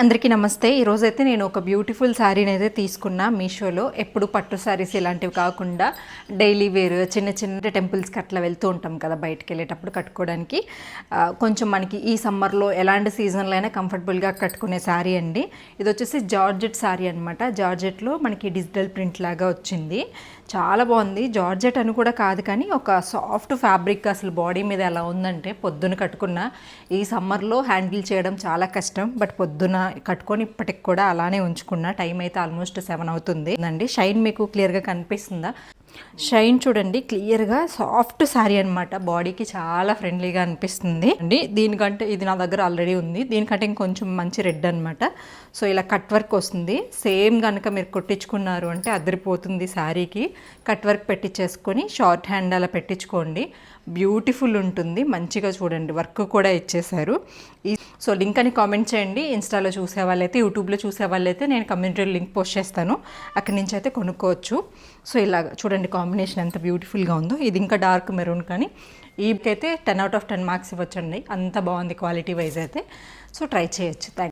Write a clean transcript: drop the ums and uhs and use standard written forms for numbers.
అందరికీ నమస్తే. ఈరోజైతే నేను ఒక బ్యూటిఫుల్ శారీని అయితే తీసుకున్నా మీషోలో. ఎప్పుడు పట్టు శారీస్ ఇలాంటివి కాకుండా డైలీ వేర్ చిన్న చిన్న టెంపుల్స్కి అట్లా వెళ్తూ ఉంటాం కదా, బయటకు వెళ్ళేటప్పుడు కట్టుకోవడానికి. కొంచెం మనకి ఈ సమ్మర్లో ఎలాంటి సీజన్లో అయినా కంఫర్టబుల్గా కట్టుకునే శారీ అండి. ఇది వచ్చేసి జార్జెట్ శారీ అనమాట. జార్జెట్లో మనకి డిజిటల్ ప్రింట్ లాగా వచ్చింది. చాలా బాగుంది. జార్జెట్ అని కూడా కాదు కానీ ఒక సాఫ్ట్ ఫ్యాబ్రిక్. అసలు బాడీ మీద ఎలా ఉందంటే పొద్దున కట్టుకున్న ఈ సమ్మర్లో హ్యాండిల్ చేయడం చాలా కష్టం. బట్ పొద్దున కట్టుకొని ఇప్పటికి కూడా అలానే ఉంచుకున్నా. టైం అయితే ఆల్మోస్ట్ 7 అవుతుంది అండి. షైన్ మీకు క్లియర్గా కనిపిస్తుందా? షైన్ చూడండి క్లియర్గా. సాఫ్ట్ శారీ అనమాట. బాడీకి చాలా ఫ్రెండ్లీగా అనిపిస్తుంది అండి. దీనికంటే ఇది నా దగ్గర ఆల్రెడీ ఉంది. దీనికంటే ఇంకొంచెం మంచి రెడ్ అనమాట. సో ఇలా కట్ వర్క్ వస్తుంది. సేమ్ కనుక మీరు కుట్టించుకున్నారు అంటే అదిరిపోతుంది శారీకి. కట్ వర్క్ పెట్టించేసుకొని షార్ట్ హ్యాండ్ అలా పెట్టించుకోండి. బ్యూటిఫుల్ ఉంటుంది. మంచిగా చూడండి, వర్క్ కూడా ఇచ్చేసారు. సో లింక్ అని కామెంట్ చేయండి. ఇన్స్టాలో చూసే వాళ్ళైతే, యూట్యూబ్లో చూసే వాళ్ళైతే నేను కమ్యూనిటీలో లింక్ పోస్ట్ చేస్తాను, అక్కడి నుంచి అయితే కొనుక్కోవచ్చు. సో ఇలాగ చూడండి కాంబినేషన్ ఎంత బ్యూటిఫుల్గా ఉందో. ఇది ఇంకా డార్క్ మెరూన్, కానీ ఈకైతే 10 out of 10 మార్క్స్ ఇవ్వచ్చండి. అంత బాగుంది క్వాలిటీ వైజ్ అయితే. సో ట్రై చేయొచ్చు. థ్యాంక్